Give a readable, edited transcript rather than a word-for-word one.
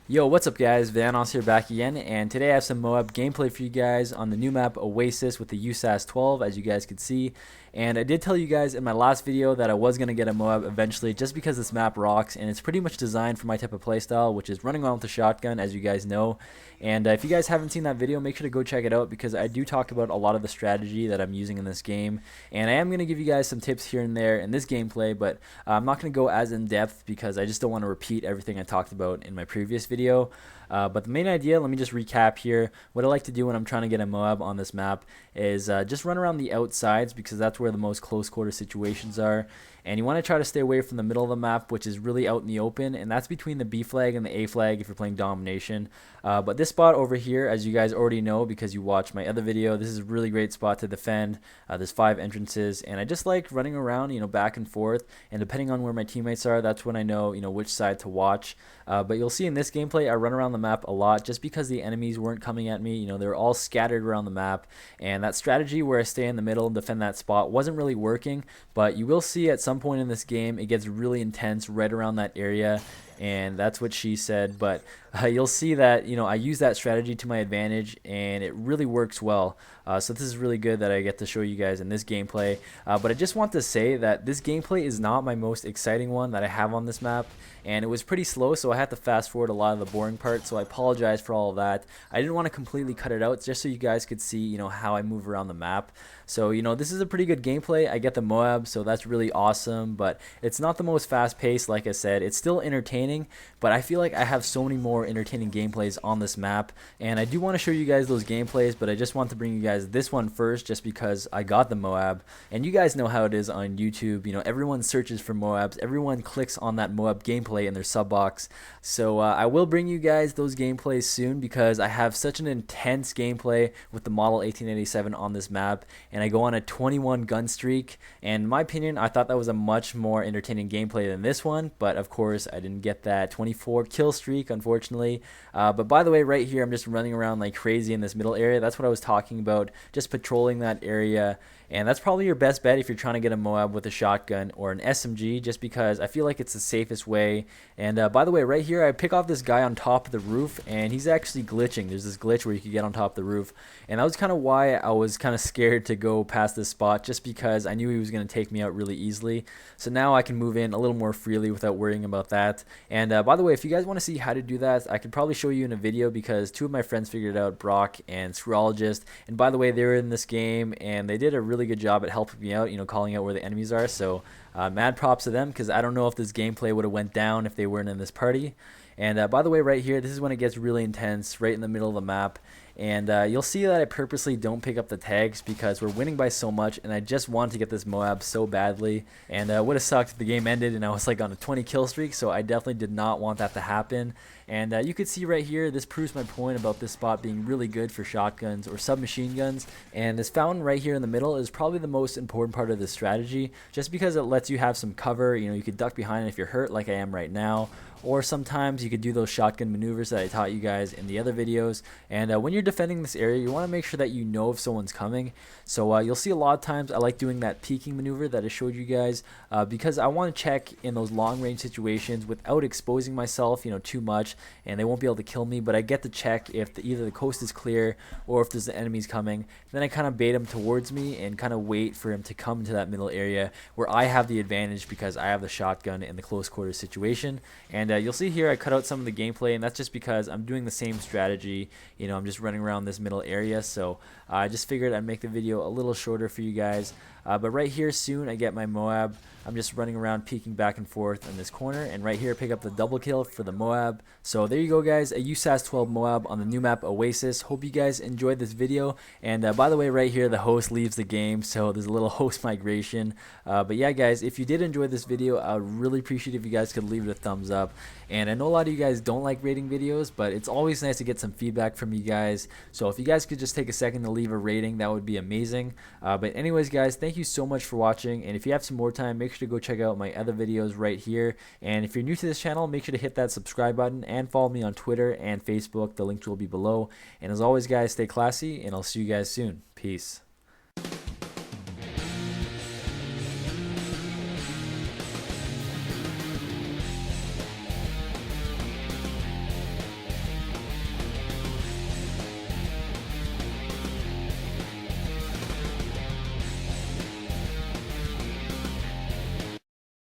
Yo, what's up guys? Vanoss here back again, and today I have some MOAB gameplay for you guys on the new map Oasis with the USAS-12, as you guys could see. And I did tell you guys in my last video that I was going to get a MOAB eventually just because this map rocks, and it's pretty much designed for my type of playstyle, which is running around with a shotgun, as you guys know. And if you guys haven't seen that video, make sure to go check it out because I do talk about a lot of the strategy that I'm using in this game. And I am going to give you guys some tips here and there in this gameplay, but I'm not going to go as in depth because I just don't want to repeat everything I talked about in my previous video. But the main idea, let me just recap here. What I like to do when I'm trying to get a MOAB on this map is just run around the outsides because that's where the most close quarter situations are. And you want to try to stay away from the middle of the map, which is really out in the open, and that's between the B flag and the A flag if you're playing domination. But this spot over here, as you guys already know because you watched my other video, this is a really great spot to defend. There's 5 entrances, and I just like running around, back and forth, and depending on where my teammates are, that's when I know, which side to watch. But you'll see in this gameplay, I run around the map a lot just because the enemies weren't coming at me. They're all scattered around the map, and that strategy where I stay in the middle and defend that spot wasn't really working. But you will see at some point in this game, it gets really intense right around that area. And that's what she said, but you'll see that I use that strategy to my advantage, and it really works well. So this is really good that I get to show you guys in this gameplay. But I just want to say that this gameplay is not my most exciting one that I have on this map, and it was pretty slow, so I had to fast forward a lot of the boring parts. So I apologize for all of that. I didn't want to completely cut it out, just so you guys could see how I move around the map. So this is a pretty good gameplay. I get the MOAB, so that's really awesome, but it's not the most fast paced. Like I said, it's still entertaining, but I feel like I have so many more entertaining gameplays on this map, and I do want to show you guys those gameplays, but I just want to bring you guys this one first just because I got the MOAB. And you guys know how it is on YouTube. Everyone searches for MOABs, everyone clicks on that MOAB gameplay in their sub box. So I will bring you guys those gameplays soon because I have such an intense gameplay with the model 1887 on this map, and I go on a 21 gun streak, and in my opinion I thought that was a much more entertaining gameplay than this one, but of course I didn't get that 24 kill streak, unfortunately. But by the way, right here I'm just running around like crazy in this middle area. That's what I was talking about, just patrolling that area. And that's probably your best bet if you're trying to get a MOAB with a shotgun or an SMG, just because I feel like it's the safest way. And by the way, right here I pick off this guy on top of the roof, and he's actually glitching. There's this glitch where you can get on top of the roof, and that was kind of why I was kind of scared to go past this spot, just because I knew he was going to take me out really easily. So now I can move in a little more freely without worrying about that. And by the way, if you guys want to see how to do that, I could probably show you in a video because 2 of my friends figured it out, Brock and Scrologist. And by the way, they were in this game and they did a really good job at helping me out, calling out where the enemies are. So mad props to them, because I don't know if this gameplay would have went down if they weren't in this party. And by the way, right here, this is when it gets really intense, right in the middle of the map. And you'll see that I purposely don't pick up the tags because we're winning by so much, and I just wanted to get this MOAB so badly. And it would have sucked if the game ended and I was like on a 20 kill streak, so I definitely did not want that to happen. And you could see right here, this proves my point about this spot being really good for shotguns or submachine guns. And this fountain right here in the middle is probably the most important part of this strategy, just because it lets you have some cover. You could duck behind it if you're hurt like I am right now, or sometimes you could do those shotgun maneuvers that I taught you guys in the other videos. And when you're defending this area, you want to make sure that you know if someone's coming. So you'll see a lot of times I like doing that peeking maneuver that I showed you guys because I want to check in those long range situations without exposing myself too much, and they won't be able to kill me, but I get to check if either the coast is clear or if there's enemies coming. Then I kind of bait him towards me and kind of wait for him to come into that middle area where I have the advantage because I have the shotgun in the close quarters situation. And you'll see here I cut out some of the gameplay, and that's just because I'm doing the same strategy. I'm just running around this middle area, so I just figured I'd make the video a little shorter for you guys. But right here soon I get my MOAB. I'm just running around peeking back and forth in this corner, and right here pick up the double kill for the MOAB. So there you go guys, a USAS-12 MOAB on the new map Oasis. Hope you guys enjoyed this video. And by the way, right here the host leaves the game, so there's a little host migration. But yeah guys, if you did enjoy this video, I would really appreciate if you guys could leave it a thumbs up. And I know a lot of you guys don't like rating videos, but it's always nice to get some feedback from you guys. So if you guys could just take a second to leave a rating, that would be amazing. But anyways guys, thank you so much for watching, and if you have some more time, make sure to go check out my other videos right here. And if you're new to this channel, make sure to hit that subscribe button and follow me on Twitter and Facebook. The links will be below. And as always guys, stay classy, and I'll see you guys soon. Peace.